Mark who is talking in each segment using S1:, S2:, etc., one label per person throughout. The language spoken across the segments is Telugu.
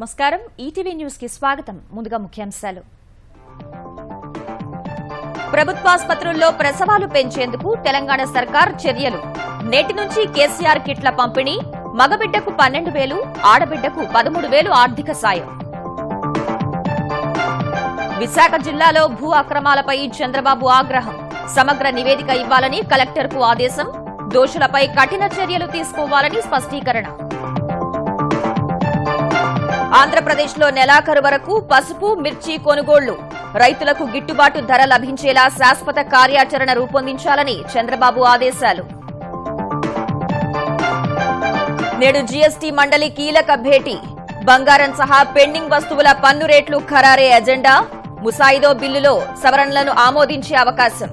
S1: నమస్కారం ఈటీవీ న్యూస్ కి స్వాగతం ముందుగా ముఖ్యాంశాలు ప్రభుత్వాసుపత్రుల్లో ప్రసవాలు పెంచేందుకు తెలంగాణ సర్కార్ చర్యలు నేటి నుంచి కేసీఆర్ కిట్ల పంపిణీ మగబిడ్డకు 12,000 ఆడబిడ్డకు 13,000 ఆర్థిక సాయం విశాఖ జిల్లాలో భూ అక్రమాలపై చంద్రబాబు ఆగ్రహం సమగ్ర నివేదిక ఇవ్వాలని కలెక్టర్కు ఆదేశం దోషులపై కఠిన చర్యలు తీసుకోవాలని స్పష్టీకరణ ఆంధ్రప్రదేశ్లో నెలాఖరు వరకు పసుపు మిర్చి కొనుగోళ్లు రైతులకు గిట్టుబాటు ధర లభించేలా శాశ్వత కార్యాచరణ రూపొందించాలని చంద్రబాబు ఆదేశాలు నేడు జీఎస్టీ మండలి కీలక భేటీ బంగారం సహా పెండింగ్ వస్తువుల పన్ను రేట్లు ఖరారే ఎజెండా ముసాయిదో బిల్లులో సవరణలను ఆమోదించే అవకాశం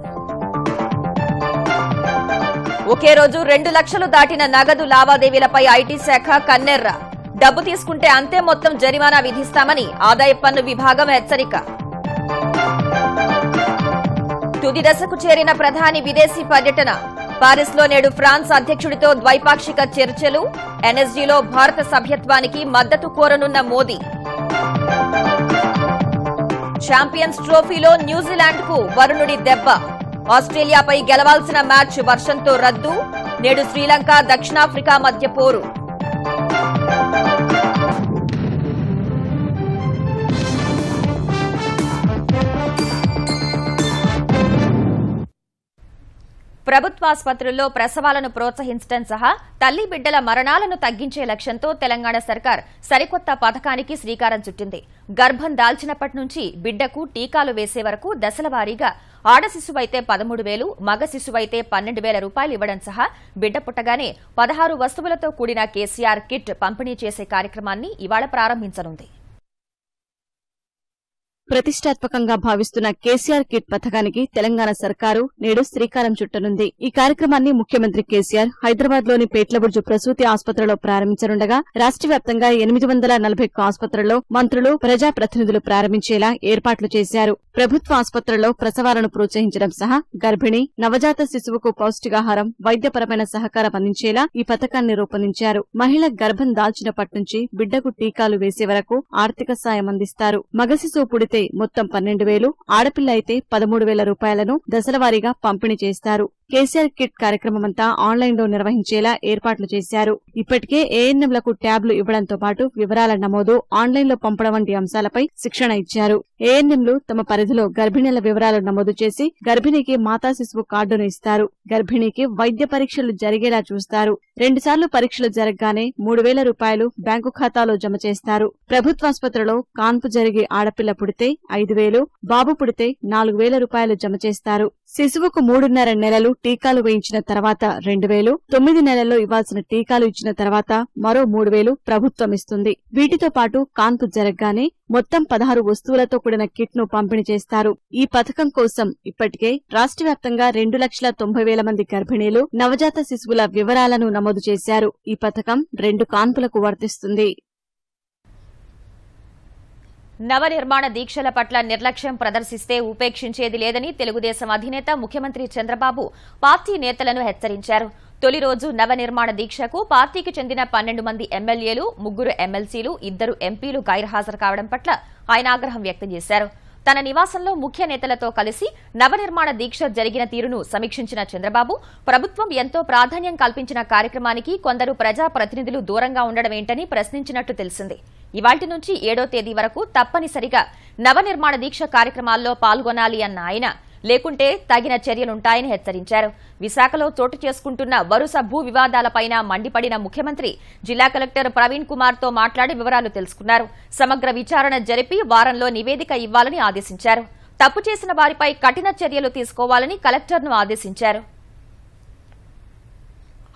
S1: ఒకే రోజు 2 లక్షలు దాటిన నగదు లావాదేవీలపై ఐటీ శాఖ కన్నెర్ర డబ్బు తీసుకుంటే అంతే మొత్తం జరిమానా విధిస్తామని ఆదాయ పన్ను విభాగం హెచ్చరిక తుది దశకు చేరిన ప్రధాని విదేశీ పర్యటన పారిస్లో నేడు ఫ్రాన్స్ అధ్యక్షుడితో ద్వైపాక్షిక చర్చలు ఎన్ఎస్జీలో భారత సభ్యత్వానికి మద్దతు కోరనున్న మోదీ ఛాంపియన్స్ ట్రోఫీలో న్యూజిలాండ్కు వరుణుడి దెబ్బ ఆస్ట్రేలియాపై గెలవాల్సిన మ్యాచ్ వర్షంతో రద్దు నేడు శ్రీలంక దక్షిణాఫ్రికా మధ్య పోరు ప్రభుత్వాసుపత్రుల్లో ప్రసవాలను ప్రోత్సహించడం సహా తల్లి బిడ్డల మరణాలను తగ్గించే లక్ష్యంతో తెలంగాణ సర్కార్ సరికొత్త పథకానికి శ్రీకారం చుట్టింది. గర్భం దాల్చినప్పటి నుంచి బిడ్డకు టీకాలు వేసే వరకు దశల వారీగా ఆడ శిశువైతే 13,000 మగ శిశువైతే 12,000 రూపాయలు ఇవ్వడం సహా బిడ్డ పుట్టగానే 16 వస్తువులతో కూడిన కేసీఆర్ కిట్ పంపిణీ చేసే కార్యక్రమాన్ని ఇవాళ ప్రారంభించనుంది.
S2: ప్రతిష్టాత్మకంగా భావిస్తున్న కేసీఆర్ కిట్ పథకానికి తెలంగాణ సర్కారు నేడు శ్రీకారం చుట్టనుంది. ఈ కార్యక్రమాన్ని ముఖ్యమంత్రి కేసీఆర్ హైదరాబాద్లోని పేట్లబుర్జు ప్రసూతి ఆసుపత్రిలో ప్రారంభించనుండగా రాష్ట్ర వ్యాప్తంగా 841 ఆసుపత్రుల్లో మంత్రులు ప్రజాప్రతినిధులు ప్రారంభించేలా ఏర్పాట్లు చేశారు. ప్రభుత్వ ఆసుపత్రుల్లో ప్రసవాలను ప్రోత్సహించడం సహా గర్భిణి నవజాత శిశువుకు పౌష్టికాహారం వైద్యపరమైన సహకారం అందించేలా ఈ పథకాన్ని రూపొందించారు. మహిళ గర్భం దాల్చినప్పటి నుంచి బిడ్డకు టీకాలు వేసే వరకు ఆర్థిక సాయం అందిస్తారు. మగ శిశువు పుడితే మొత్తం 12,000 ఆడపిల్ల అయితే 13,000 రూపాయలను దశలవారీగా పంపిణీ చేస్తారు. కేసీఆర్ కిట్ కార్యక్రమమంతా ఆన్లైన్లో నిర్వహించేలా ఏర్పాట్లు చేశారు. ఇప్పటికే ఏఎన్ఎంలకు ట్యాబ్లు ఇవ్వడంతో పాటు వివరాల నమోదు ఆన్లైన్లో పంపడం వంటి అంశాలపై శిక్షణ ఇచ్చారు. ఏఎన్ఎంలు తమ పరిధిలో గర్భిణీల వివరాలు నమోదు చేసి గర్భిణీకి మాతా శిశువు కార్డును ఇస్తారు. గర్భిణీకి వైద్య పరీక్షలు జరిగేలా చూస్తారు. 2 సార్లు పరీక్షలు జరగగానే 3,000 రూపాయలు బ్యాంకు ఖాతాలో జమ చేస్తారు. ప్రభుత్వాసుపత్రిలో కాన్పు జరిగి ఆడపిల్ల పుడితే 5,000 బాబు పుడితే 4,000 రూపాయలు జమ చేస్తారు. శిశువుకు 3.5 నెలలు టీకాలు వేయించిన తర్వాత 2,000 9 నెలల్లో ఇవ్వాల్సిన టీకాలు ఇచ్చిన తర్వాత మరో 3,000 ప్రభుత్వం ఇస్తుంది. వీటితో పాటు కాన్పు జరగగానే మొత్తం 16 వస్తువులతో కూడిన కిట్ ను పంపిణీ చేస్తారు. ఈ పథకం కోసం ఇప్పటికే రాష్ట్ర వ్యాప్తంగా 2,90,000 మంది గర్భిణీలు నవజాత శిశువుల వివరాలను నమోదు చేశారు. ఈ పథకం 2 కాన్పులకు వర్తిస్తుంది.
S1: నవనిర్మాణ దీక్షల పట్ల నిర్లక్ష్యం ప్రదర్శిస్తే ఉపేక్షించేది లేదని తెలుగుదేశం అధినేత ముఖ్యమంత్రి చంద్రబాబు పార్టీ నేతలను హెచ్చరించారు. తొలి రోజు నవనిర్మాణ దీక్షకు పార్టీకి చెందిన 12 మంది ఎమ్మెల్యేలు 3 ఎమ్మెల్సీలు 2 ఎంపీలు గైర్హాజరు కావడం పట్ల ఆయన ఆగ్రహం వ్యక్తం చేశారు. తన నివాసంలో ముఖ్య నేతలతో కలిసి నవనిర్మాణ దీక్ష జరిగిన తీరును సమీక్షించిన చంద్రబాబు ప్రభుత్వం ఎంతో ప్రాధాన్యం కల్పించిన కార్యక్రమానికి కొందరు ప్రజాప్రతినిధులు దూరంగా ఉండడమేంటని ప్రశ్నించినట్టు తెలిసింది. ఇవాళ్టి నుంచి 7వ తేదీ వరకు తప్పనిసరిగా నవనిర్మాణ దీక్ష కార్యక్రమాల్లో పాల్గొనాలి అన్న ఆయన లేకుంటే తగిన చర్యలుంటాయని హెచ్చరించారు. విశాఖలో చోటు చేసుకుంటున్న వరుస భూ వివాదాలపైన మండిపడిన ముఖ్యమంత్రి జిల్లా కలెక్టర్ ప్రవీణ్ కుమార్ తో మాట్లాడి వివరాలు తెలుసుకున్నారు. సమగ్ర విచారణ జరిపి వారంలో నివేదిక ఇవ్వాలని ఆదేశించారు. తప్పు చేసిన వారిపై కఠిన చర్యలు తీసుకోవాలని కలెక్టర్ను ఆదేశించారు.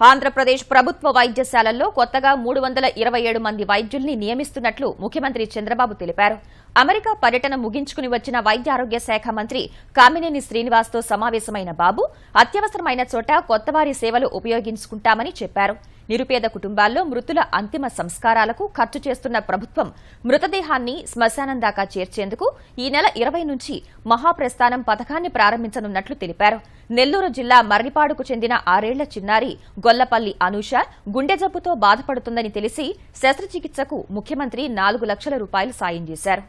S1: ఆంధ్రప్రదేశ్ ప్రభుత్వ వైద్యశాలల్లో కొత్తగా 327 మంది వైద్యుల్ని నియమిస్తున్నట్లు ముఖ్యమంత్రి చంద్రబాబు తెలిపారు. అమెరికా పర్యటన ముగించుకుని వచ్చిన వైద్య ఆరోగ్య శాఖ మంత్రి కామినేని శ్రీనివాస్తో సమావేశమైన బాబు అత్యవసరమైన చోట కొత్తవారి సేవలు ఉపయోగించుకుంటామని చెప్పారు. నిరుపేద కుటుంబాల్లో మృతుల అంతిమ సంస్కారాలకు ఖర్చు చేస్తున్న ప్రభుత్వం మృతదేహాన్ని శ్మశానం దాకా చేర్చేందుకు ఈ నెల 20 నుంచి మహాప్రస్థానం పథకాన్ని ప్రారంభించనున్నట్లు తెలిపారు. నెల్లూరు జిల్లా మర్రిపాడుకు చెందిన 6 ఏళ్ల చిన్నారి గొల్లపల్లి అనూష గుండె జబ్బుతో బాధపడుతుందని తెలిసి శస్త్రచికిత్సకు ముఖ్యమంత్రి 4 లక్షల రూపాయలు సాయం చేశారు.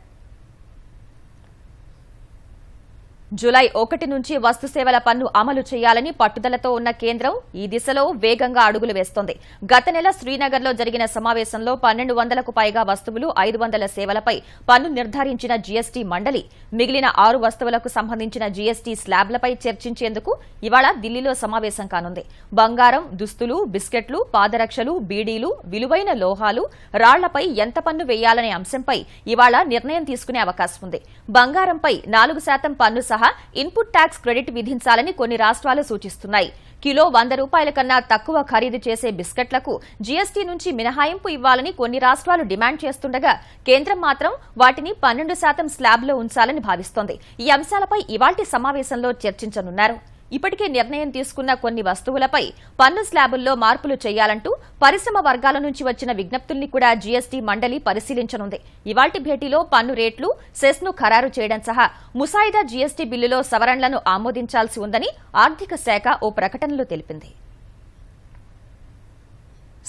S1: జూలై 1 నుంచి వస్తు సేవల పన్ను అమలు చేయాలని పట్టుదలతో ఉన్న కేంద్రం ఈ దిశలో వేగంగా అడుగులు వేస్తోంది. గత నెల శ్రీనగర్లో జరిగిన సమావేశంలో 1200కు పైగా వస్తువులు 500 సేవలపై పన్ను నిర్ధారించిన జీఎస్టీ మండలి మిగిలిన 6 వస్తువులకు సంబంధించిన జీఎస్టీ స్లాబ్లపై చర్చించేందుకు ఇవాళ ఢిల్లీలో సమావేశం కానుంది. బంగారం, దుస్తులు, బిస్కెట్లు, పాదరక్షలు, బీడీలు, విలువైన లోహాలు, రాళ్లపై ఎంత పన్ను వేయాలనే అంశంపై ఇవాళ నిర్ణయం తీసుకునే అవకాశం ఉంది. బంగారంపై 4% పన్ను సహా ఇన్పుట్ ట్యాక్స్ క్రెడిట్ విధించాలని కొన్ని రాష్ట్రాలు సూచిస్తున్నాయి. కిలో 100 రూపాయల కన్నా తక్కువ ఖరీదు చేసే బిస్కెట్లకు జీఎస్టీ నుంచి మినహాయింపు ఇవ్వాలని కొన్ని రాష్ట్రాలు డిమాండ్ చేస్తుండగా కేంద్రం మాత్రం వాటిని 12% స్లాబ్లో ఉంచాలని భావిస్తోంది. ఈ అంశాలపై ఇవాల్టి సమావేశంలో చర్చించనున్నారు. ఇప్పటికే నిర్ణయం తీసుకున్న కొన్ని వస్తువులపై పన్ను స్లాబుల్లో మార్పులు చేయాలంటూ పరిశ్రమ వర్గాల నుంచి వచ్చిన విజ్ఞప్తుల్ని కూడా జీఎస్టీ మండలి పరిశీలించనుంది. ఇవాల్టి భేటీలో పన్ను రేట్లు, సెస్ను ఖరారు చేయడం సహా ముసాయిదా జీఎస్టీ బిల్లులో సవరణలను ఆమోదించాల్సి ఉందని ఆర్థిక శాఖ ఓ ప్రకటనలో తెలిపింది.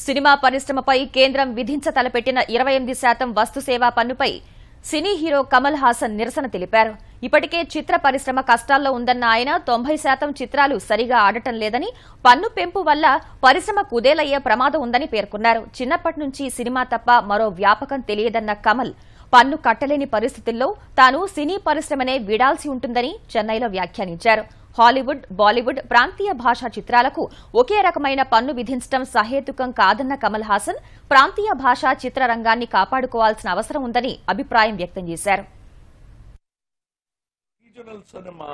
S1: సినిమా పరిశ్రమపై కేంద్రం విధించతలపెట్టిన 28% వస్తు సేవా పన్నుపై సినీ హీరో కమల్ హాసన్ నిరసన తెలిపారు. ఇప్పటికే చిత్ర పరిశ్రమ కష్టాల్లో ఉందన్న ఆయన 90% చిత్రాలు సరిగా ఆడటం లేదని, పన్ను పెంపు వల్ల పరిశ్రమ కుదేలయ్యే ప్రమాదం ఉందని పేర్కొన్నారు. చిన్నప్పటి నుంచి సినిమా తప్ప మరో వ్యాపకం తెలియదన్న కమల్ పన్ను కట్టలేని పరిస్థితుల్లో తాను సినీ పరిశ్రమనే వీడాల్సి ఉంటుందని చెన్నైలో వ్యాఖ్యానించారు. హాలీవుడ్, బాలీవుడ్, ప్రాంతీయ భాషా చిత్రాలకు ఒకే రకమైన పన్ను విధించడం సహేతుకం కాదన్న కమల్ హాసన్ ప్రాంతీయ భాషా చిత్రరంగాన్ని కాపాడుకోవాల్సిన అవసరం ఉందని అభిప్రాయం వ్యక్తం చేశారు.
S3: Regional cinema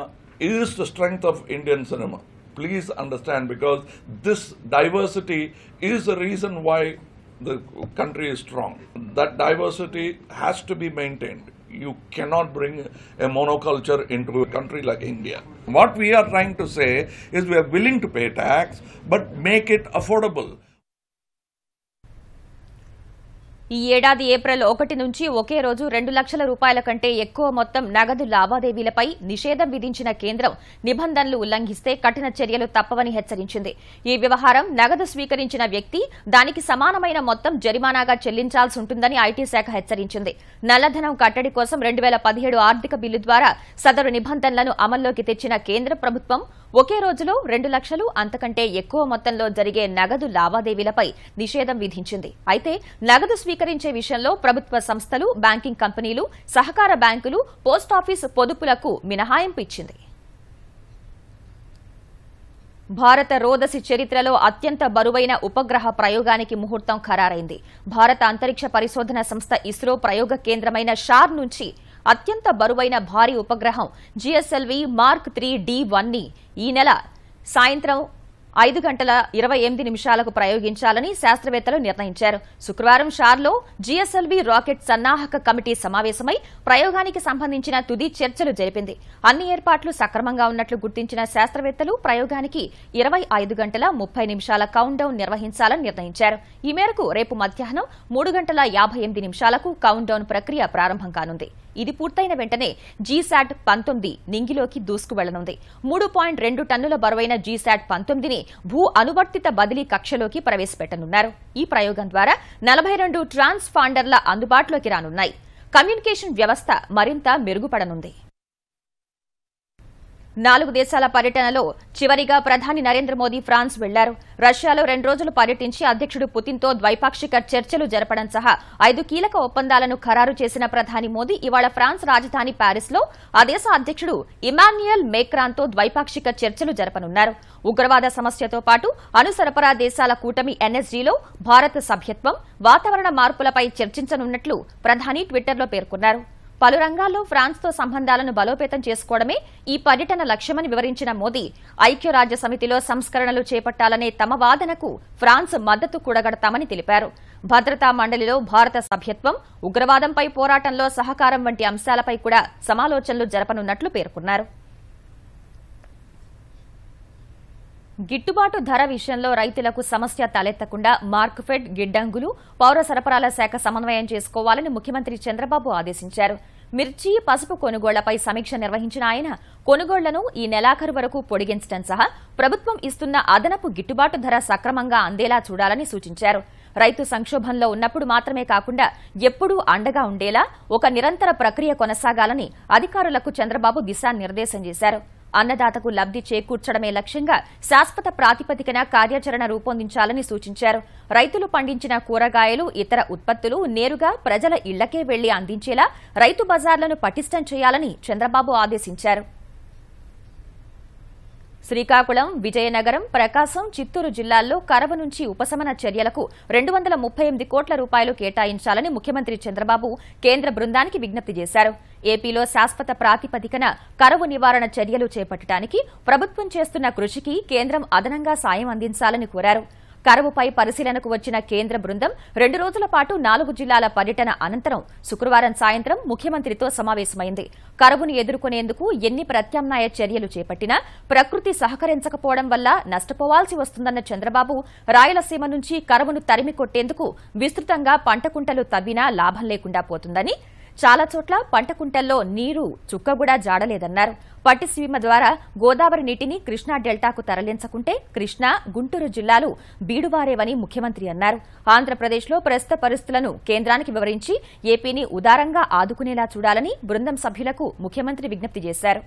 S3: is the strength of Indian cinema. Please understand, because this diversity is the reason why the country is strong. That diversity has to be maintained. You cannot bring a monoculture into a country like India. What we are trying to say is we are willing to pay tax, but make it affordable.
S1: ఈ ఏడాది ఏప్రిల్ 1 నుంచి ఒకే రోజు 2 లక్షల రూపాయల కంటే ఎక్కువ మొత్తం నగదు లావాదేవీలపై నిషేధం విధించిన కేంద్రం నిబంధనలు ఉల్లంఘిస్తే కఠిన చర్యలు తప్పవని హెచ్చరించింది. ఈ వ్యవహారం నగదు స్వీకరించిన వ్యక్తి దానికి సమానమైన మొత్తం జరిమానాగా చెల్లించాల్సి ఉంటుందని ఐటీ శాఖ హెచ్చరించింది. నల్లధనం కట్టడి కోసం 2017 ఆర్థిక బిల్లు ద్వారా సదరు నిబంధనలను అమల్లోకి తెచ్చిన కేంద్ర ప్రభుత్వం ఒకే రోజులో 2 లక్షలు అంతకంటే ఎక్కువ మొత్తంలో జరిగే నగదు లావాదేవీలపై నిషేధం విధించింది. అయితే నగదు స్వీకరించే విషయంలో ప్రభుత్వ సంస్థలు, బ్యాంకింగ్ కంపెనీలు, సహకార బ్యాంకులు, పోస్టాఫీస్ పొదుపులకు మినహాయింపు ఇచ్చింది. భారత రోదసి చరిత్రలో అత్యంత బరువైన ఉపగ్రహ ప్రయోగానికి ముహూర్తం ఖరారైంది. భారత అంతరిక్ష పరిశోధన సంస్థ ఇస్రో ప్రయోగ కేంద్రమైన షార్ నుంచి అత్యంత బరువైన భారీ ఉపగ్రహం జిఎస్ఎల్వి మార్క్ 3 D1 ని ఈ నెల సాయంత్రం 5:28 ప్రయోగించాలని శాస్త్రవేత్తలు నిర్ణయించారు. శుక్రవారం షార్లో జీఎస్ఎల్వి రాకెట్ సన్నాహక కమిటీ సమావేశమై ప్రయోగానికి సంబంధించిన తుది చర్చలు జరిపింది. అన్ని ఏర్పాట్లు సక్రమంగా ఉన్నట్లు గుర్తించిన శాస్త్రవేత్తలు ప్రయోగానికి 25:30 కౌంట్డౌన్ నిర్వహించాలని నిర్ణయించారు. ఈ మేరకు రేపు మధ్యాహ్నం 3:58 కౌంట్డౌన్ ప్రక్రియ ప్రారంభం కానుంది. ఇది పూర్తయిన వెంటనే జీశాట్ 19 నింగిలోకి దూసుకు వెళ్లనుంది. 3.2 టన్నుల బరువైన జీశాట్ 19ని భూ అనువర్తిత బదిలీ కక్షలోకి ప్రవేశపెట్టనున్నారు. ఈ ప్రయోగం ద్వారా 42 ట్రాన్స్పాండర్ల అందుబాటులోకి రానున్నాయి. కమ్యూనికేషన్ వ్యవస్థ మరింత మెరుగుపడనుంది. 4 దేశాల పర్యటనలో చివరిగా ప్రధాని నరేంద్ర మోదీ ఫ్రాన్స్ వెళ్లారు. రష్యాలో 2 రోజులు పర్యటించి అధ్యక్షుడు పుతిన్తో ద్వైపాక్షిక చర్చలు జరపడం సహా 5 కీలక ఒప్పందాలను ఖరారు చేసిన ప్రధాని మోదీ ఇవాళ ఫ్రాన్స్ రాజధాని ప్యారిస్లో ఆ దేశ అధ్యక్షుడు ఇమాన్యుయల్ మేక్రాన్తో ద్వైపాక్షిక చర్చలు జరపనున్నారు. ఉగ్రవాద సమస్యతో పాటు అణు సరఫరా దేశాల కూటమి ఎన్ఎస్జీలో భారత్ సభ్యత్వం, వాతావరణ మార్పులపై చర్చించనున్నట్లు ప్రధాని ట్విట్టర్లో పేర్కొన్నారు. పలు రంగాల్లో ఫ్రాన్స్తో సంబంధాలను బలోపేతం చేసుకోవడమే ఈ పర్యటన లక్ష్యమని వివరించిన మోదీ ఐక్యరాజ్య సమితిలో సంస్కరణలు చేపట్టాలనే తమ వాదనకు ఫ్రాన్స్ మద్దతు కూడగడతామని తెలిపారు. భద్రతా మండలిలో భారత సభ్యత్వం, ఉగ్రవాదంపై పోరాటంలో సహకారం వంటి అంశాలపై కూడా సమాలోచనలు జరపనున్నట్లు పేర్కొన్నారు. గిట్టుబాటు ధర విషయంలో రైతులకు సమస్య తలెత్తకుండా మార్క్ఫెడ్, గిడ్డంగులు, పౌర సరఫరాల శాఖ సమన్వయం చేసుకోవాలని ముఖ్యమంత్రి చంద్రబాబు ఆదేశించారు. మిర్చి, పసుపు కొనుగోళ్లపై సమీక్ష నిర్వహించిన ఆయన కొనుగోళ్లను ఈ నెలాఖరు వరకు పొడిగించడం సహా ప్రభుత్వం ఇస్తున్న అదనపు గిట్టుబాటు ధర సక్రమంగా అందేలా చూడాలని సూచించారు. రైతు సంక్షోభంలో ఉన్నప్పుడు మాత్రమే కాకుండా ఎప్పుడూ అండగా ఉండేలా ఒక నిరంతర ప్రక్రియ కొనసాగాలని అధికారులకు చంద్రబాబు దిశానిర్దేశం చేశారు. అన్నదాతకు లబ్ది చేకూర్చడమే లక్ష్యంగా శాశ్వత ప్రాతిపదికన కార్యాచరణ రూపొందించాలని సూచించారు. రైతులు పండించిన కూరగాయలు, ఇతర ఉత్పత్తులు నేరుగా ప్రజల ఇళ్లకే వెళ్లి అందించేలా రైతు బజార్లను పటిష్టం చేయాలని చంద్రబాబు ఆదేశించారు. శ్రీకాకుళం, విజయనగరం, ప్రకాశం, చిత్తూరు జిల్లాల్లో కరవు నుంచి ఉపశమన చర్యలకు 238 కోట్ల రూపాయలు కేటాయించాలని ముఖ్యమంత్రి చంద్రబాబు కేంద్ర బృందానికి విజ్ఞప్తి చేశారు. ఏపీలో శాశ్వత ప్రాతిపదికన కరవు నివారణ చర్యలు చేపట్టడానికి ప్రభుత్వం చేస్తున్న కృషికి కేంద్రం అదనంగా సాయం అందించాలని కోరారు. కరవుపై పరిశీలనకు వచ్చిన కేంద్ర బృందం 2 రోజుల పాటు 4 జిల్లాల పర్యటన అనంతరం శుక్రవారం సాయంత్రం ముఖ్యమంత్రితో సమావేశమైంది. కరవును ఎదుర్కొనేందుకు ఎన్ని ప్రత్యామ్నాయ చర్యలు చేపట్టినా ప్రకృతి సహకరించకపోవడం వల్ల నష్టపోవాల్సి వస్తుందన్న చంద్రబాబు రాయలసీమ నుంచి కరవును తరిమి కొట్టేందుకు విస్తృతంగా పంటకుంటలు తవ్వినా లాభం లేకుండా పోతుందని, చాలా చోట్ల పంటకుంటల్లో నీరు చుక్కగూడా జాడలేదన్నారు. పట్టిసీమ ద్వారా గోదావరి నీటిని కృష్ణా డెల్టాకు తరలించకుంటే కృష్ణా, గుంటూరు జిల్లాలు బీడువారేవని ముఖ్యమంత్రి అన్నారు. ఆంధ్రప్రదేశ్లో ప్రస్తుత పరిస్థితులను కేంద్రానికి వివరించి ఏపీని ఉదారంగా ఆదుకునేలా చూడాలని బృందం సభ్యులకు ముఖ్యమంత్రి విజ్ఞప్తి చేశారు.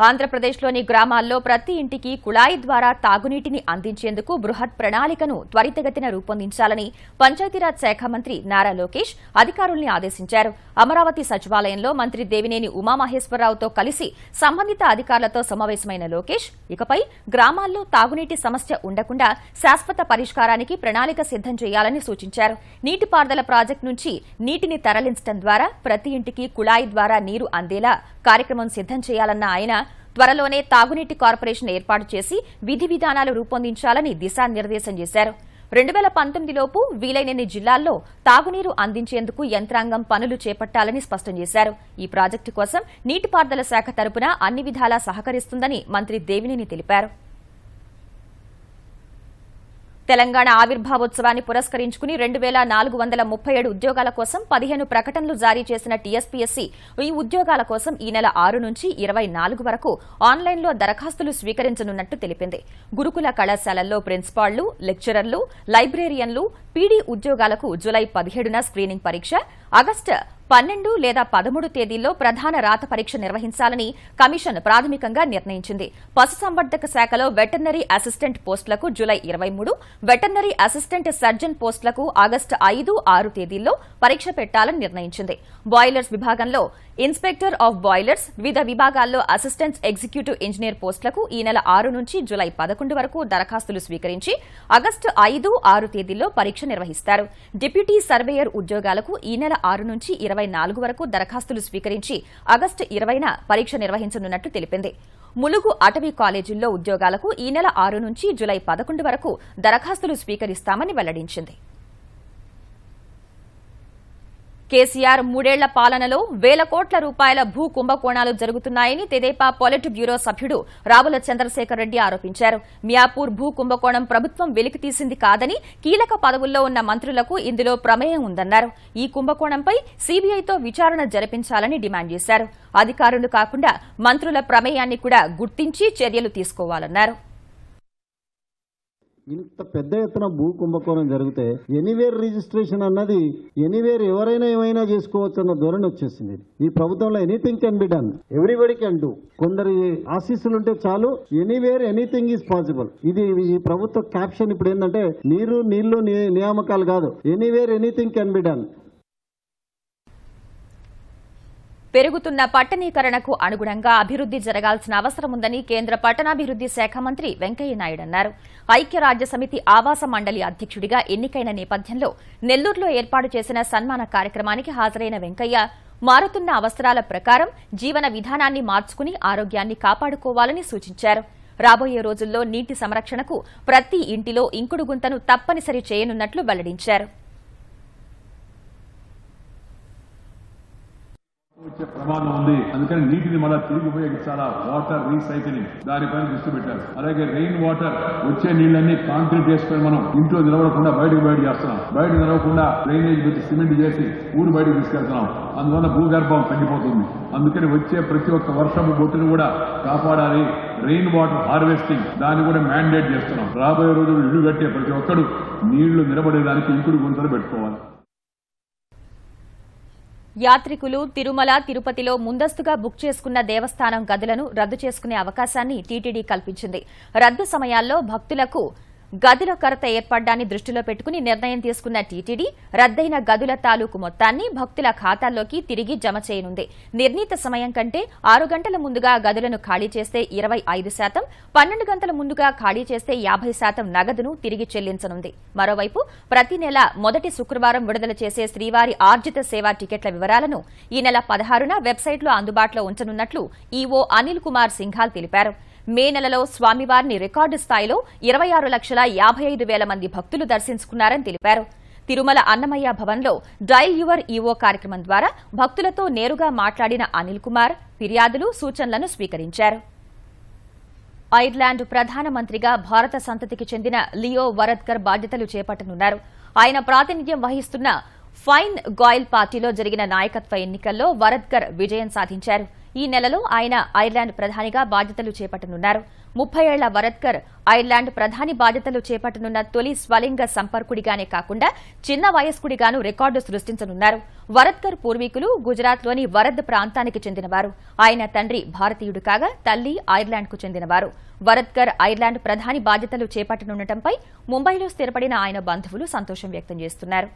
S1: ఆంధ్రప్రదేశ్లోని గ్రామాల్లో ప్రతి ఇంటికి కుళాయి ద్వారా తాగునీటిని అందించేందుకు బృహత్ ప్రణాళికను త్వరితగతిన రూపొందించాలని పంచాయతీరాజ్ శాఖ మంత్రి నారా లోకేష్ అధికారుల్ని ఆదేశించారు. అమరావతి సచివాలయంలో మంత్రి దేవినేని ఉమామహేశ్వరరావుతో కలిసి సంబంధిత అధికారులతో సమావేశమైన లోకేష్ ఇకపై గ్రామాల్లో తాగునీటి సమస్య ఉండకుండా శాశ్వత పరిష్కారానికి ప్రణాళిక సిద్దం చేయాలని సూచించారు. నీటిపారుదల ప్రాజెక్టు నుంచి నీటిని తరలించడం ద్వారా ప్రతి ఇంటికి కుళాయి ద్వారా నీరు అందేలా కార్యక్రమం సిద్దం చేయాలన్న ఆయన త్వరలోనే తాగునీటి కార్పొరేషన్ ఏర్పాటు చేసి విధి విధానాలు రూపొందించాలని దిశానిర్దేశం చేశారు. 2019లోపు వీలైనన్ని జిల్లాల్లో తాగునీరు అందించేందుకు యంత్రాంగం పనులు చేపట్టాలని స్పష్టం చేశారు. ఈ ప్రాజెక్టు కోసం నీటిపారుదల శాఖ తరపున అన్ని విధాలా సహకరిస్తుందని మంత్రి దేవినేని తెలిపారు. తెలంగాణ ఆవిర్భావోత్సవాన్ని పురస్కరించుకుని 2437 ఉద్యోగాల కోసం 15 ప్రకటనలు జారీ చేసిన టీఎస్పీఎస్సీ ఈ ఉద్యోగాల కోసం ఈ నెల 6 నుంచి 24 వరకు ఆన్లైన్లో దరఖాస్తులు స్వీకరించనున్నట్టు తెలిపింది. గురుకుల కళాశాలల్లో ప్రిన్సిపాళ్లు, లెక్చరర్లు, లైబ్రేరియన్లు, పీడీ ఉద్యోగాలకు జులై 17న స్క్రీనింగ్ పరీక్ష, ఆగస్టు 12 లేదా 13 తేదీల్లో ప్రధాన రాత పరీక్ష నిర్వహించాలని కమిషన్ ప్రాథమికంగా నిర్ణయించింది. పశుసంవర్ధక శాఖలో వెటర్నరీ అసిస్టెంట్ పోస్టులకు జులై 23, వెటర్నరీ అసిస్టెంట్ సర్జన్ పోస్టులకు ఆగస్టు 5, 6 తేదీల్లో పరీక్ష పెట్టాలని నిర్ణయించింది. బాయిలర్స్ విభాగంలో ఇన్స్పెక్టర్ ఆఫ్ బాయిలర్స్, వివిధ విభాగాల్లో అసిస్టెంట్ ఎగ్జిక్యూటివ్ ఇంజనీర్ పోస్టులకు ఈ నెల 6 నుంచి జులై 11 వరకు దరఖాస్తులు స్వీకరించి ఆగస్టు 5, 6 తేదీల్లో పరీక్ష నిర్వహిస్తారు. డిప్యూటీ సర్వేయర్ ఉద్యోగాలకు ఈ నెల 6 నుంచి 24 వరకు దరఖాస్తులు స్వీకరించి ఆగస్టు 20న పరీక్ష నిర్వహించనున్నట్టు తెలిపింది. ములుగు అటవీ కాలేజీల్లో ఉద్యోగాలకు ఈ నెల 6 నుంచి జులై 11 వరకు దరఖాస్తులు స్వీకరిస్తామని వెల్లడించింది. కేసీఆర్ 3 ఏళ్ల పాలనలో వేల కోట్ల రూపాయల భూ కుంభకోణాలు జరుగుతున్నాయని తెదేపా పొలిట్ బ్యూరో సభ్యుడు రావుల చంద్రశేఖర్ రెడ్డి ఆరోపించారు. మియాపూర్ భూ కుంభకోణం ప్రభుత్వం వెలికితీసింది కాదని, కీలక పదవుల్లో ఉన్న మంత్రులకు ఇందులో ప్రమేయం ఉందన్నారు. ఈ కుంభకోణంపై సీబీఐతో విచారణ జరిపించాలని డిమాండ్ చేశారు. అధికారులు కాకుండా మంత్రుల ప్రమేయాన్ని కూడా గుర్తించి చర్యలు తీసుకోవాలన్నారు.
S4: ఇంత పెద్ద ఎత్తున భూ కుంభకోణం జరిగితే ఎనీవేర్ రిజిస్ట్రేషన్ అన్నది ఎనీవేర్ ఎవరైనా ఏమైనా చేసుకోవచ్చు అన్న ధోరణి వచ్చేసింది. ఈ ప్రభుత్వంలో anything can be done, everybody can do. కొందరి ఆశీస్సులు ఉంటే చాలు, ఎనీవేర్ ఎనీథింగ్ ఈజ్ పాసిబుల్. ఇది ఈ ప్రభుత్వ క్యాప్షన్ ఇప్పుడు ఏంటంటే నీళ్లు నియామకాలు కాదు, anywhere anything can be done.
S1: పెరుగుతున్న పట్టణీకరణకు అనుగుణంగా అభివృద్ది జరగాల్సిన అవసరం ఉందని కేంద్ర పట్టణాభివృద్ది శాఖ మంత్రి వెంకయ్యనాయుడు అన్నారు. ఐక్యరాజ్యసమితి ఆవాస మండలి అధ్యక్షుడిగా ఎన్నికైన నేపథ్యంలో నెల్లూరులో ఏర్పాటు చేసిన సన్మాన కార్యక్రమానికి హాజరైన వెంకయ్య మారుతున్న అవసరాల ప్రకారం జీవన విధానాన్ని మార్చుకుని ఆరోగ్యాన్ని కాపాడుకోవాలని సూచించారు. రాబోయే రోజుల్లో నీటి సంరక్షణకు ప్రతి ఇంటిలో ఇంకుడు గుంతను తప్పనిసరి చేయనున్నట్లు వెల్లడించారు.
S5: వచ్చే ప్రమాదం ఉంది. అందుకని నీటిని మళ్ళా తిరిగి ఉపయోగించాలా, వాటర్ రీసైక్లింగ్ దానిపైన దృష్టి పెట్టారు. అలాగే రెయిన్ వాటర్ వచ్చే నీళ్ళన్నీ కాంక్రీట్ చేసుకొని మనం ఇంట్లో నిలవకుండా బయట చేస్తున్నాం. బయట నిలవకుండా డ్రైనేజ్ పెట్టి సిమెంట్ చేసి ఊరు బయటకు తీసుకెళ్తున్నాం. అందువల్ల భూగర్భం తగ్గిపోతుంది. అందుకని వచ్చే ప్రతి ఒక్క వర్షపు బొట్టును కూడా కాపాడాలి. రెయిన్ వాటర్ హార్వెస్టింగ్ దాన్ని కూడా మ్యాండేట్ చేస్తున్నాం. రాబోయే రోజులు ఇల్లు కట్టే ప్రతి ఒక్కడు నీళ్లు నిలబడేదానికి ఇంకుడు గుంతలు పెట్టుకోవాలి.
S1: యాత్రికులు తిరుమల, తిరుపతిలో ముందస్తుగా బుక్ చేసుకున్న దేవస్థానం గదులను రద్దు చేసుకునే అవకాశాన్ని టీటీడీ కల్పించింది. రద్దు సమయాల్లో భక్తులకు గదుల కొరత ఏర్పడ్డాన్ని దృష్టిలో పెట్టుకుని నిర్ణయం తీసుకున్న టీటీడీ రద్దయిన గదుల తాలూకు మొత్తాన్ని భక్తుల ఖాతాల్లోకి తిరిగి జమ చేయనుంది. నిర్ణీత సమయం కంటే 6 గంటల ముందుగా గదులను ఖాళీ చేస్తే 25%, 12 గంటల ముందుగా ఖాళీ చేస్తే 50% నగదును తిరిగి చెల్లించనుంది. మరోవైపు ప్రతి నెల మొదటి శుక్రవారం విడుదల చేసే శ్రీవారి ఆర్జిత సేవా టికెట్ల వివరాలను ఈ నెల 16న వెబ్సైట్లో అందుబాటులో ఉంచనున్నట్లు ఈవో అనిల్ కుమార్ సింఘాల్ తెలిపారు. మే నెలలో స్వామివారిని రికార్డు స్థాయిలో 26,55,000 మంది భక్తులు దర్శించుకున్నారని తెలిపారు. తిరుమల అన్నమయ్య భవన్లో డయల్ యువర్ ఈవో కార్యక్రమం ద్వారా భక్తులతో నేరుగా మాట్లాడిన అనిల్ కుమార్ ఫిర్యాదులు, సూచనలను స్వీకరించారు. ఐర్లాండ్ ప్రధానమంత్రిగా భారత సంతతికి చెందిన లియో వరద్కర్ బాధ్యతలు చేపట్టనున్నారు. ఆయన ప్రాతినిధ్యం వహిస్తున్న ఫైన్ గాయిల్ పార్టీలో జరిగిన నాయకత్వ ఎన్నికల్లో వరద్కర్ విజయం సాధించారు. ఈ నెలలో ఆయన ఐర్లాండ్ ప్రధానిగా బాధ్యతలు చేపట్టనున్నారు. 30 ఏళ్ల వరద్కర్ ఐర్లాండ్ ప్రధాని బాధ్యతలు చేపట్టనున్న తొలి స్వలింగ సంపర్కుడిగానే కాకుండా చిన్న వయస్కుడిగాను రికార్డు సృష్టించనున్నారు. వరద్కర్ పూర్వీకులు గుజరాత్లోని వరద్ ప్రాంతానికి చెందినవారు. ఆయన తండ్రి భారతీయుడు కాగా తల్లి ఐర్లాండ్కు చెందినవారు. వరద్కర్ ఐర్లాండ్ ప్రధాని బాధ్యతలు చేపట్టనుండటంపై ముంబైలో స్థిరపడిన ఆయన బంధువులు సంతోషం వ్యక్తం చేస్తున్నారు.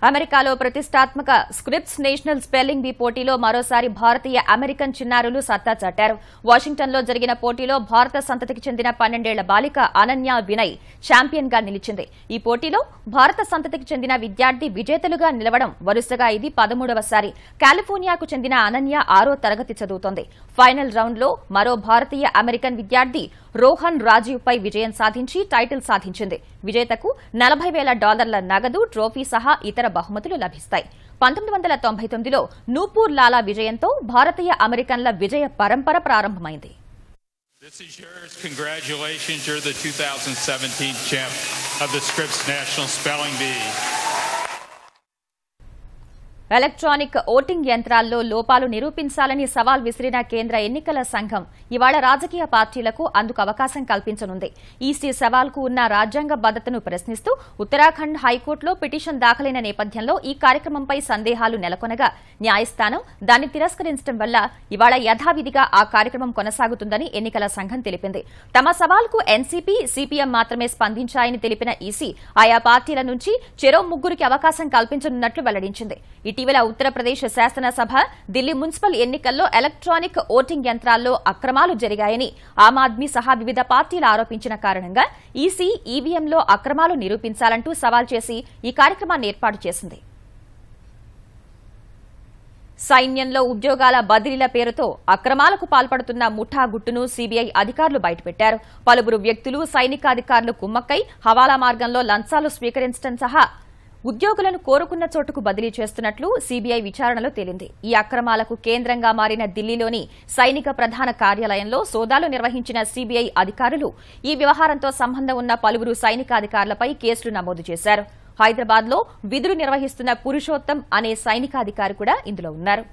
S1: అమెరికాలో ప్రతిష్టాత్మక స్క్రిప్స్ నేషనల్ స్పెల్లింగ్ బీ పోటీలో మరోసారి భారతీయ అమెరికన్ చిన్నారులు సత్తా చాటారు. వాషింగ్టన్లో జరిగిన పోటీలో భారత సంతతికి చెందిన 12 ఏళ్ల బాలిక అనన్య వినయ్ ఛాంపియన్ గా నిలిచింది. ఈ పోటీలో భారత సంతతికి చెందిన విద్యార్థి విజేతలుగా నిలవడం వరుసగా ఇది 13వసారి. కాలిఫోర్నియాకు చెందిన అనన్య 6వ తరగతి చదువుతోంది. ఫైనల్ రౌండ్లో మరో భారతీయ అమెరికన్ విద్యార్థి రోహన్ రాజీవ్ పై విజయం సాధించి టైటిల్ సాధించింది. విజేతకు $40,000 నగదు, ట్రోఫీ సహా ఇతర బహుమతులు లభిస్తాయి. 1999లో నూపూర్ లాలా విజయంతో భారతీయ అమెరికన్ల విజయ పరంపర ప్రారంభమైంది.
S6: This is yours. Congratulations. You're the 2017 champ of the Scripps National Spelling Bee.
S1: Electronic voting యంత్రాల్లో లోపాలు నిరూపించాలని సవాల్ విసిరిన కేంద్ర ఎన్నికల సంఘం ఇవాళ రాజకీయ పార్టీలకు అందుకు అవకాశం కల్పించనుంది. ఈసీ సవాల్కు ఉన్న రాజ్యాంగ బద్దతను ప్రశ్నిస్తూ ఉత్తరాఖండ్ హైకోర్టులో పిటిషన్ దాఖలైన నేపథ్యంలో ఈ కార్యక్రమంపై సందేహాలు నెలకొనగా న్యాయస్థానం దాన్ని తిరస్కరించడం వల్ల ఇవాళ యథావిధిగా ఆ కార్యక్రమం కొనసాగుతుందని ఎన్నికల సంఘం తెలిపింది. తమ సవాల్కు ఎన్సీపీ, సిపిఎం మాత్రమే స్పందించాయని తెలిపిన ఈసీ ఆయా పార్టీల నుంచి చెరో 3కి అవకాశం కల్పించనున్నట్లు వెల్లడించింది. ఇటీవల ఉత్తరప్రదేశ్ శాసనసభ, ఢిల్లీ మున్సిపల్ ఎన్నికల్లో ఎలక్ట్రానిక్ ఓటింగ్ యంత్రాల్లో అక్రమాలు జరిగాయని ఆమ్ ఆద్మీ సహా వివిధ పార్టీలు ఆరోపించిన కారణంగా ఈసీ ఈవీఎంలో అక్రమాలు నిరూపించాలంటూ సవాల్ చేసి ఈ కార్యక్రమాన్ని ఏర్పాటు చేసింది. సైన్యంలో ఉద్యోగాల బదిలీల పేరుతో అక్రమాలకు పాల్పడుతున్న ముఠా గుట్టును సీబీఐ అధికారులు బయటపెట్టారు. పలువురు వ్యక్తులు, సైనికాధికారులు కుమ్మక్కై హవాలా మార్గంలో లంచాలు స్వీకరించడం సహా ఉద్యోగులను కోరుకున్న చోటుకు బదిలీ చేస్తున్నట్లు సీబీఐ విచారణలో తేలింది. ఈ అక్రమాలకు కేంద్రంగా మారిన ఢిల్లీలోని సైనిక ప్రధాన కార్యాలయంలో సోదాలు నిర్వహించిన సీబీఐ అధికారులు ఈ వ్యవహారంతో సంబంధం ఉన్న పలువురు సైనికాధికారులపై కేసులు నమోదు చేశారు. హైదరాబాద్లో విధులు నిర్వహిస్తున్న పురుషోత్తం అనే సైనికాధికారి కూడా ఇందులో ఉన్నారు.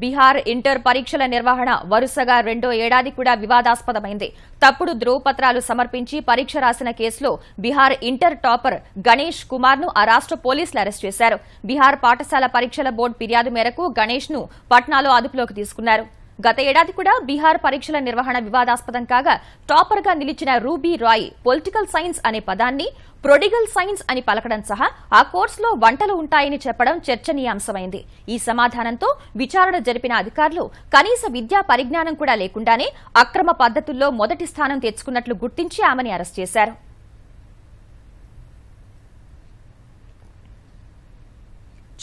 S1: బీహార్ ఇంటర్ పరీక్షల నిర్వహణ వరుసగా 2వ ఏడాది కూడా వివాదాస్పదమైంది. తప్పుడు ధ్రువపత్రాలు సమర్పించి పరీక్ష రాసిన కేసులో బీహార్ ఇంటర్ టాపర్ గణేష్ కుమార్ ను ఆ రాష్ట్ర పోలీసులు అరెస్ట్ చేశారు. బీహార్ పాఠశాల పరీక్షల బోర్డు ఫిర్యాదు మేరకు గణేష్ ను పట్నాలో అదుపులోకి తీసుకున్నారు. గత ఏడాది కూడా బీహార్ పరీక్షల నిర్వహణ వివాదాస్పదం కాగా టాపర్ గా నిలిచిన రూబీ రాయ్ పొలిటికల్ సైన్స్ అనే పదాన్ని ప్రొడిగల్ సైన్స్ అని పలకడం సహా ఆ కోర్సులో వంటలు ఉంటాయని చెప్పడం చర్చనీయాంశమైంది. ఈ సమాధానంతో విచారణ జరిపిన అధికారులు కనీస విద్యా పరిజ్ఞానం కూడా లేకుండానే అక్రమ పద్ధతుల్లో మొదటి స్థానం తెచ్చుకున్నట్లు గుర్తించి ఆమెని అరెస్ట్ చేశారు.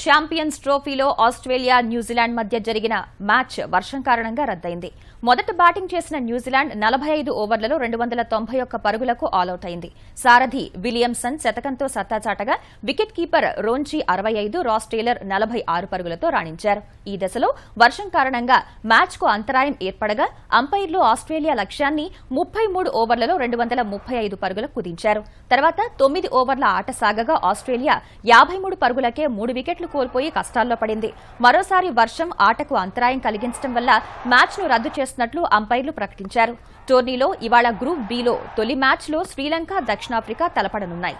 S1: ఛాంపియన్స్ ట్రోఫీలో ఆస్ట్రేలియా న్యూజిలాండ్ మధ్య జరిగిన మ్యాచ్ వర్షం కారణంగా రద్దయింది. మొదట బ్యాటింగ్ చేసిన న్యూజిలాండ్ 45 ఓవర్లలో 291 పరుగులకు ఆలౌట్ అయింది. సారథి విలియమ్సన్ శతకంతో సత్తాచాటగా wicket keeper Ronchi 65, Ross Taylor 46 పరుగులతో రాణించారు. ఈ దశలో వర్షం కారణంగా మ్యాచ్కు అంతరాయం ఏర్పడగా అంపైర్లు ఆస్ట్రేలియా లక్ష్యాన్ని 33 ఓవర్లలో 235 పరుగులకు కుదించారు. తర్వాత 9 ఓవర్ల ఆట సాగగా ఆస్ట్రేలియా 53 పరుగులకే 3 వికెట్లు కోల్పోయి కష్టాల్లో పడింది. మరోసారి వర్షం ఆటకు అంతరాయం కలిగించడం వల్ల మ్యాచ్ను రద్దు చేస్తున్నట్లు అంపైర్లు ప్రకటించారు. టోర్నీలో ఇవాళ గ్రూప్ బిలో తొలి మ్యాచ్లో శ్రీలంక, దక్షిణాఫ్రికా తలపడనున్నాయి.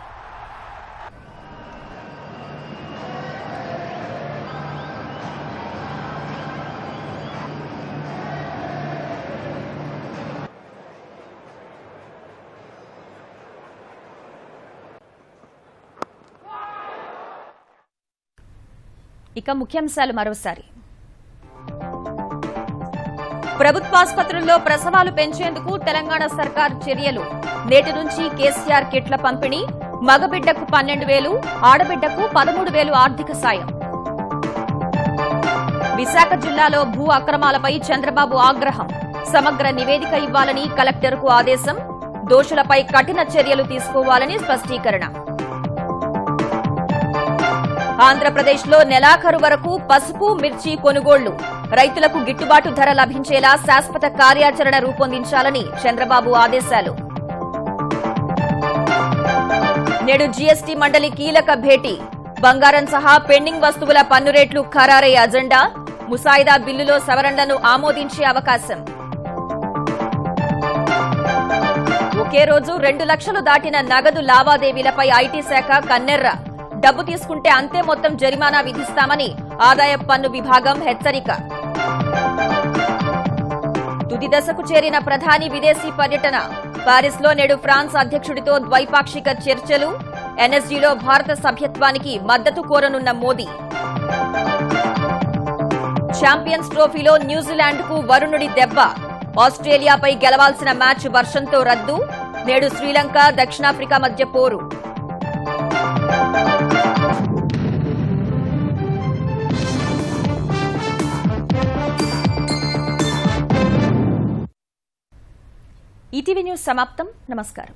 S1: ఇక ముఖ్యాంశాలు మరోసారి. ప్రభుత్వాసుపత్రుల్లో ప్రసవాలు పెంచేందుకు తెలంగాణ సర్కార్ చర్యలు. నేటి నుంచి కేసీఆర్ కిట్ల పంపిణీ. మగబిడ్డకు 12,000, ఆడబిడ్డకు 13,000 ఆర్థిక సాయం. విశాఖ జిల్లాలో భూ అక్రమాలపై చంద్రబాబు ఆగ్రహం. సమగ్ర నివేదిక ఇవ్వాలని కలెక్టర్కు ఆదేశం. దోషులపై కఠిన చర్యలు తీసుకోవాలని స్పష్టీకరణ. ఆంధ్రప్రదేశ్లో నెలాఖరు వరకు పసుపు, మిర్చి కొనుగోళ్లు. రైతులకు గిట్టుబాటు ధర లభించేలా శాశ్వత కార్యాచరణ రూపొందించాలని చంద్రబాబు ఆదేశాలు. నేడు జీఎస్టీ మండలి కీలక భేటీ. బంగారం సహా పెండింగ్ వస్తువుల పన్ను రేట్లు ఖరారయ్యే అజెండా. ముసాయిదా బిల్లులో సవరణలను ఆమోదించే అవకాశం. ఒకే రోజు 2 లక్షలు దాటిన నగదు లావాదేవీలపై ఐటీ శాఖ కన్నెర్ర. డబ్బు తీసుకుంటే అంతే మొత్తం జరిమానా విధిస్తామని ఆదాయ పన్ను విభాగం హెచ్చరిక. తుది దశకు చేరిన ప్రధాని విదేశీ పర్యటన. పారిస్లో నేడు ఫ్రాన్స్ అధ్యక్షుడితో ద్వైపాక్షిక చర్చలు. ఎన్ఎస్జీలో భారత సభ్యత్వానికి మద్దతు కోరనున్న మోదీ. ఛాంపియన్స్ ట్రోఫీలో న్యూజిలాండ్కు వరుణుడి దెబ్బ. ఆస్ట్రేలియాపై గెలవాల్సిన మ్యాచ్ వర్షంతో రద్దు. నేడు శ్రీలంక, దక్షిణాఫ్రికా మధ్య పోరు. ఈటీవీ న్యూస్ సమాప్తం. నమస్కారం.